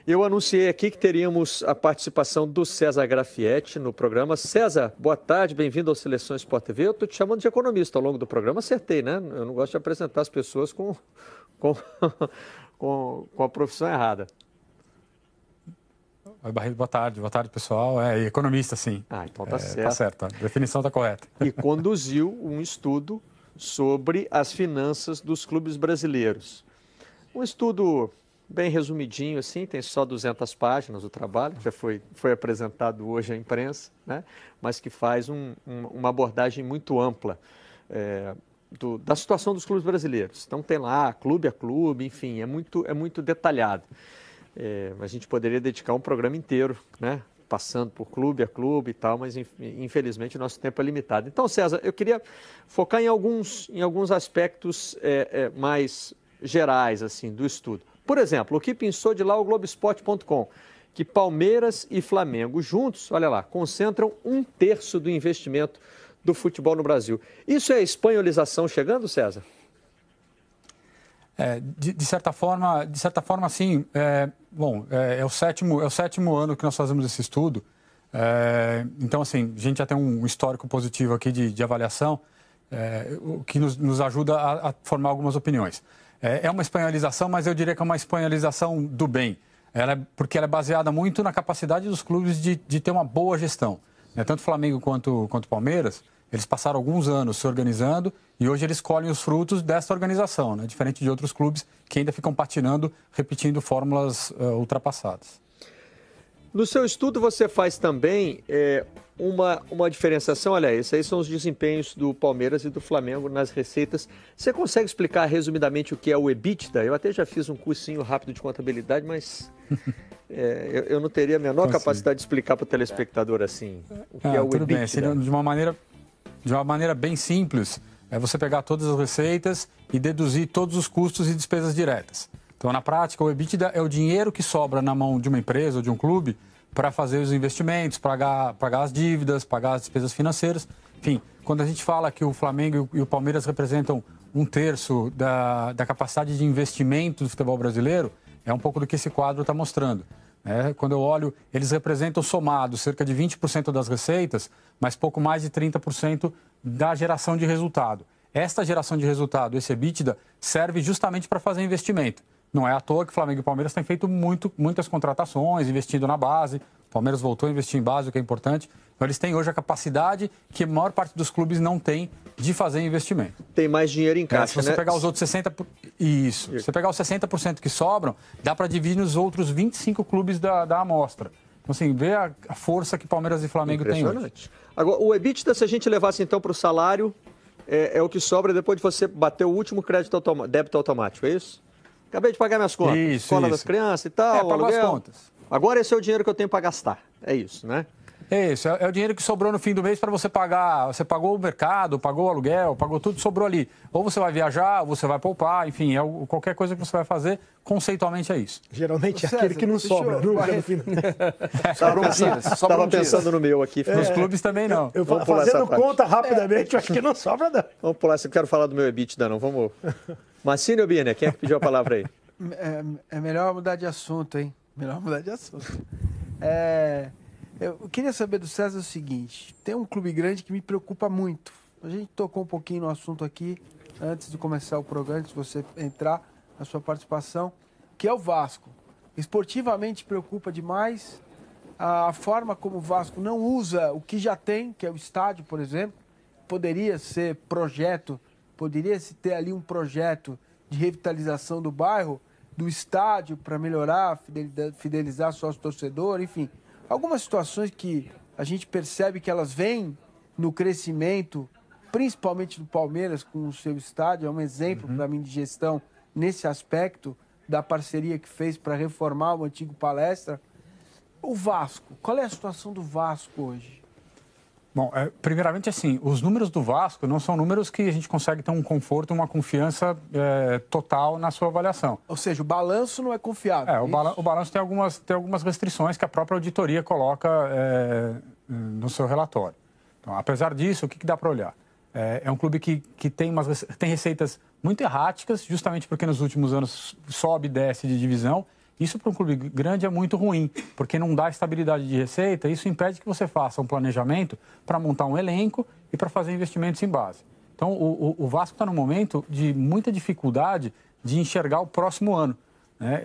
Eu anunciei aqui que teríamos a participação do César Grafietti no programa. César, boa tarde, bem-vindo ao Seleção Sport TV. Eu estou te chamando de economista ao longo do programa, acertei, né? Eu não gosto de apresentar as pessoas com a profissão errada. Oi, Barreto, boa tarde, pessoal. Economista, sim. Então tá certo. Tá certo, a definição está correta. E conduziu um estudo sobre as finanças dos clubes brasileiros. Um estudo bem resumidinho, assim, tem só 200 páginas o trabalho, já foi apresentado hoje à imprensa, né? Mas que faz uma abordagem muito ampla da situação dos clubes brasileiros. Então tem lá clube a clube, enfim, é muito detalhado. A gente poderia dedicar um programa inteiro, né? Passando por clube a clube e tal, mas infelizmente o nosso tempo é limitado. Então, César, eu queria focar em alguns aspectos mais gerais assim, do estudo. Por exemplo, o que pensou de lá o Globoesporte.com, que Palmeiras e Flamengo juntos, olha lá, concentram 1/3 do investimento do futebol no Brasil. Isso é espanholização chegando, César? De certa forma, sim. É o sétimo ano que nós fazemos esse estudo. Então, assim, a gente já tem um histórico positivo aqui de avaliação, o que nos ajuda a formar algumas opiniões. É uma espanholização, mas eu diria que é uma espanholização do bem, porque ela é baseada muito na capacidade dos clubes de ter uma boa gestão. Tanto Flamengo quanto Palmeiras, eles passaram alguns anos se organizando e hoje eles colhem os frutos dessa organização, né? Diferente de outros clubes que ainda ficam patinando, repetindo fórmulas ultrapassadas. No seu estudo você faz também uma diferenciação, olha, esses aí são os desempenhos do Palmeiras e do Flamengo nas receitas. Você consegue explicar resumidamente o que é o EBITDA? Eu até já fiz um cursinho rápido de contabilidade, mas eu não teria a menor capacidade de explicar para o telespectador assim o que é o EBITDA. Tudo bem, assim, de uma maneira bem simples, é você pegar todas as receitas e deduzir todos os custos e despesas diretas. Então, na prática, o EBITDA é o dinheiro que sobra na mão de uma empresa ou de um clube para fazer os investimentos, pagar as dívidas, pagar as despesas financeiras. Enfim, quando a gente fala que o Flamengo e o Palmeiras representam 1/3 da capacidade de investimento do futebol brasileiro, é um pouco do que esse quadro está mostrando. Quando eu olho, eles representam somados cerca de 20% das receitas, mas pouco mais de 30% da geração de resultado. Esta geração de resultado, esse EBITDA, serve justamente para fazer investimento. Não é à toa que Flamengo e Palmeiras têm feito muitas contratações, investindo na base. O Palmeiras voltou a investir em base, o que é importante. Então, eles têm hoje a capacidade que a maior parte dos clubes não tem de fazer investimento. Tem mais dinheiro em caixa, se você pegar os outros 60%... Isso. Se você pegar os 60% que sobram, dá para dividir nos outros 25 clubes da amostra. Então, assim, vê a força que Palmeiras e Flamengo têm hoje. Agora, o EBITDA, se a gente levasse então para o salário, é o que sobra depois de você bater o último débito automático, é isso? Acabei de pagar minhas contas, escola das crianças e tal, pagou as contas. Agora esse é o dinheiro que eu tenho para gastar, é isso, né? É isso, é o dinheiro que sobrou no fim do mês para você pagar. Você pagou o mercado, pagou o aluguel, pagou tudo, sobrou ali. Ou você vai viajar, ou você vai poupar, enfim, qualquer coisa que você vai fazer, conceitualmente é isso. Geralmente é aquele que não sobra, nunca no final. Estava pensando no meu aqui. Nos clubes também não. Eu fazendo conta rapidamente, eu acho que não sobra não. Vamos pular, eu quero falar do meu EBITDA não, vamos. Marcílio Biner, quem é que pediu a palavra aí? É melhor mudar de assunto, hein? Melhor mudar de assunto. Eu queria saber do César o seguinte, tem um clube grande que me preocupa muito. A gente tocou um pouquinho no assunto aqui, antes de começar o programa, antes de você entrar na sua participação, que é o Vasco. Esportivamente preocupa demais a forma como o Vasco não usa o que já tem, que é o estádio, por exemplo. Poderia ser projeto, poderia se ter ali um projeto de revitalização do bairro, do estádio, para melhorar, fidelizar sócio torcedor, enfim. Algumas situações que a gente percebe que elas vêm no crescimento, principalmente do Palmeiras com o seu estádio, é um exemplo para mim de gestão nesse aspecto da parceria que fez para reformar o antigo Palestra. O Vasco, qual é a situação do Vasco hoje? Bom, primeiramente assim, os números do Vasco não são números que a gente consegue ter um conforto, uma confiança total na sua avaliação. Ou seja, o balanço não é confiável. O balanço tem algumas restrições que a própria auditoria coloca no seu relatório. Então, apesar disso, o que dá para olhar? É um clube que tem receitas muito erráticas, justamente porque nos últimos anos sobe e desce de divisão, Isso para um clube grande é muito ruim, porque não dá estabilidade de receita, isso impede que você faça um planejamento para montar um elenco e para fazer investimentos em base. Então, o Vasco está num momento de muita dificuldade de enxergar o próximo ano, né?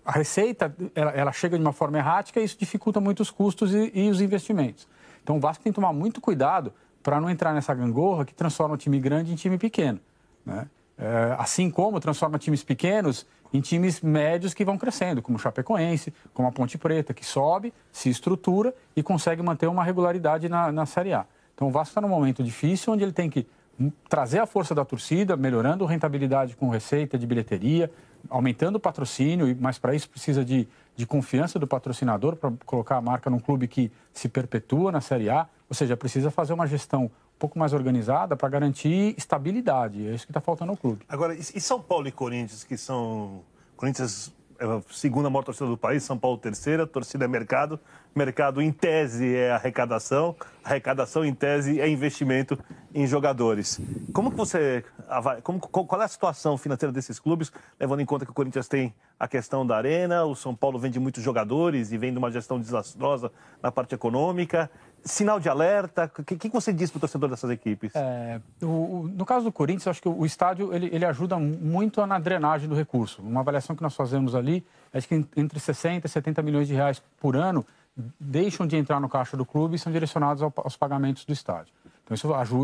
A receita ela chega de uma forma errática e isso dificulta muito os custos e os investimentos. Então, o Vasco tem que tomar muito cuidado para não entrar nessa gangorra que transforma um time grande em time pequeno, né? Assim como transforma times pequenos em times médios que vão crescendo, como o Chapecoense, como a Ponte Preta, que sobe, se estrutura e consegue manter uma regularidade na Série A. Então, o Vasco está num momento difícil, onde ele tem que trazer a força da torcida, melhorando rentabilidade com receita de bilheteria, aumentando o patrocínio, mas para isso precisa de confiança do patrocinador para colocar a marca num clube que se perpetua na Série A. Ou seja, precisa fazer uma gestão um pouco mais organizada para garantir estabilidade. É isso que está faltando ao clube. Agora, e São Paulo e Corinthians, que são... Corinthians é a segunda maior torcida do país, São Paulo terceira, torcida é mercado. Mercado, em tese, é arrecadação. Arrecadação, em tese, é investimento em jogadores. Como que você... Qual é a situação financeira desses clubes, levando em conta que o Corinthians tem a questão da arena, o São Paulo vende muitos jogadores e vem de uma gestão desastrosa na parte econômica? Sinal de alerta? O que você diz para o torcedor dessas equipes? No caso do Corinthians, eu acho que o estádio ele ajuda muito na drenagem do recurso. Uma avaliação que nós fazemos ali é que entre 60 e 70 milhões de reais por ano deixam de entrar no caixa do clube e são direcionados aos pagamentos do estádio. Então,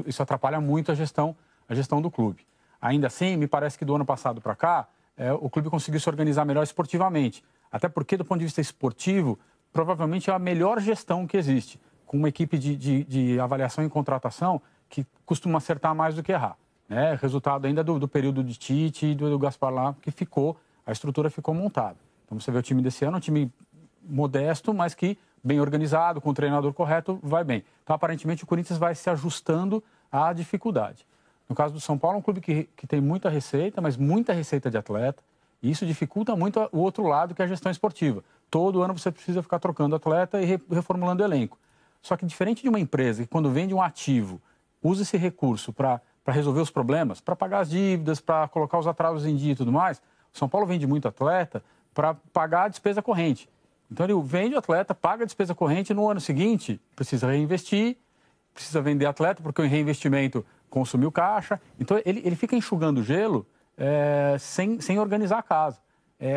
isso atrapalha muito a gestão do clube. Ainda assim, me parece que do ano passado para cá, o clube conseguiu se organizar melhor esportivamente. Até porque, do ponto de vista esportivo, provavelmente é a melhor gestão que existe, com uma equipe de avaliação e contratação que costuma acertar mais do que errar, né? Resultado ainda do período de Tite e do Gaspar lá, que a estrutura ficou montada. Então, você vê o time desse ano, um time modesto, mas que bem organizado, com o treinador correto, vai bem. Então, aparentemente, o Corinthians vai se ajustando à dificuldade. No caso do São Paulo, é um clube que tem muita receita, mas muita receita de atleta, e isso dificulta muito o outro lado, que é a gestão esportiva. Todo ano você precisa ficar trocando atleta e reformulando o elenco. Só que, diferente de uma empresa que, quando vende um ativo, usa esse recurso para resolver os problemas, para pagar as dívidas, para colocar os atrasos em dia e tudo mais, o São Paulo vende muito atleta para pagar a despesa corrente. Então, ele vende o atleta, paga a despesa corrente, e no ano seguinte precisa reinvestir, precisa vender atleta, porque o reinvestimento consumiu caixa. Então, ele fica enxugando gelo sem organizar a casa.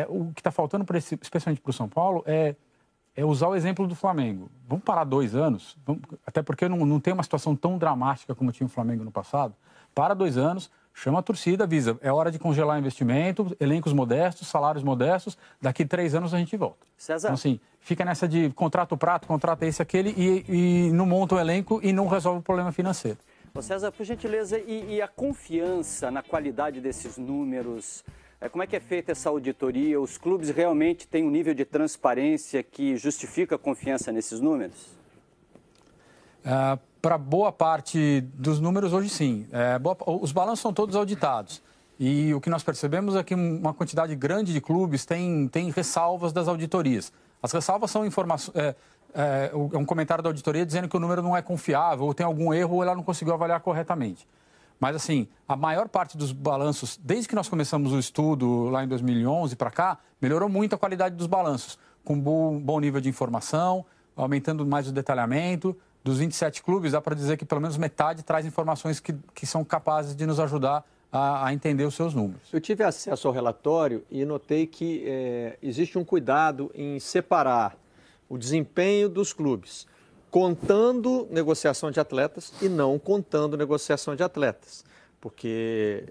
O que está faltando, especialmente para o São Paulo, é usar o exemplo do Flamengo. Vamos parar 2 anos, até porque não tem uma situação tão dramática como tinha o Flamengo no passado. Para 2 anos, chama a torcida, avisa, é hora de congelar investimento, elencos modestos, salários modestos, daqui 3 anos a gente volta. César. Então, assim, fica nessa de contrata o prato, contrata esse, aquele, e não monta o elenco e não resolve o problema financeiro. Ô César, por gentileza, e a confiança na qualidade desses números? Como é que é feita essa auditoria? Os clubes realmente têm um nível de transparência que justifica a confiança nesses números? Para boa parte dos números, hoje sim. Os balanços são todos auditados. E o que nós percebemos é que uma quantidade grande de clubes tem ressalvas das auditorias. As ressalvas são informações... um comentário da auditoria dizendo que o número não é confiável, ou tem algum erro, ou ela não conseguiu avaliar corretamente. Mas, assim, a maior parte dos balanços, desde que nós começamos o estudo lá em 2011 para cá, melhorou muito a qualidade dos balanços, com bom nível de informação, aumentando mais o detalhamento. Dos 27 clubes, dá para dizer que pelo menos metade traz informações que são capazes de nos ajudar a entender os seus números. Eu tive acesso ao relatório e notei que existe um cuidado em separar o desempenho dos clubes, contando negociação de atletas e não contando negociação de atletas. Porque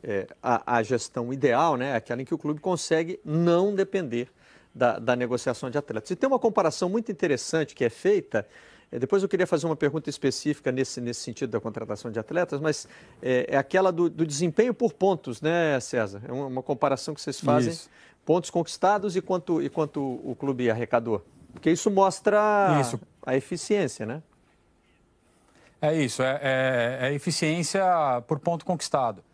a gestão ideal, né, é aquela em que o clube consegue não depender da negociação de atletas. E tem uma comparação muito interessante que é feita, depois eu queria fazer uma pergunta específica nesse sentido da contratação de atletas, mas é aquela do desempenho por pontos, né, César? É uma comparação que vocês fazem, isso. Pontos conquistados e quanto o clube arrecadou. Porque isso mostra a eficiência, né? É isso, é eficiência por ponto conquistado.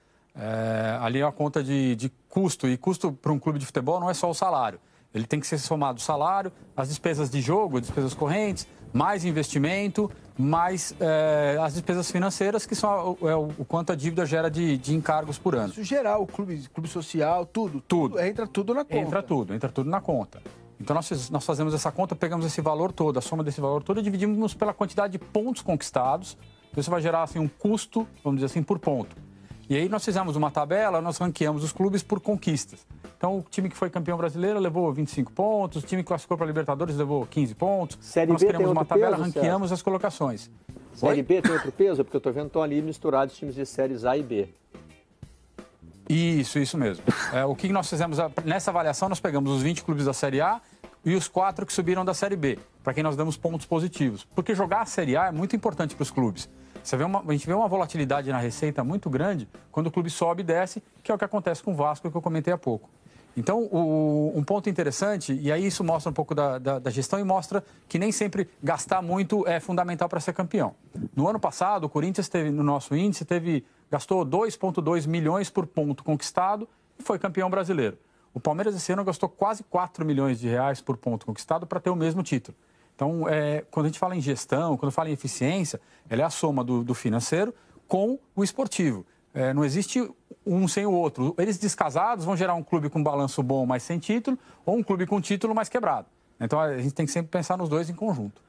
Ali é uma conta de custo, e custo para um clube de futebol não é só o salário. Ele tem que ser somado o salário, as despesas de jogo, despesas correntes, mais investimento, mais as despesas financeiras, que são o quanto a dívida gera de encargos por ano. Isso geral, o clube social, tudo. Entra tudo na conta. Entra tudo na conta. Então, nós fazemos essa conta, pegamos esse valor todo, a soma desse valor todo e dividimos pela quantidade de pontos conquistados. Então, isso vai gerar assim, um custo, vamos dizer assim, por ponto. E aí nós fizemos uma tabela, nós ranqueamos os clubes por conquistas. Então, o time que foi campeão brasileiro levou 25 pontos, o time que classificou para a Libertadores levou 15 pontos. Série nós B criamos tem uma outro tabela, peso, ranqueamos César? as colocações. Série B tem outro peso? Porque eu estou vendo que estão ali misturados times de séries A e B. Isso mesmo. O que nós fizemos nessa avaliação, nós pegamos os 20 clubes da Série A e os 4 que subiram da Série B, para quem nós damos pontos positivos. Porque jogar a Série A é muito importante para os clubes. A gente vê uma volatilidade na receita muito grande quando o clube sobe e desce, que é o que acontece com o Vasco, que eu comentei há pouco. Então, um ponto interessante, e aí isso mostra um pouco da gestão e mostra que nem sempre gastar muito é fundamental para ser campeão. No ano passado, o Corinthians, no nosso índice, gastou 2,2 milhões por ponto conquistado e foi campeão brasileiro. O Palmeiras esse ano gastou quase 4 milhões de reais por ponto conquistado para ter o mesmo título. Então, quando a gente fala em gestão, quando fala em eficiência, ela é a soma do financeiro com o esportivo. Não existe um sem o outro. Eles descasados vão gerar um clube com balanço bom, mas sem título, ou um clube com título, mas quebrado. Então, a gente tem que sempre pensar nos dois em conjunto.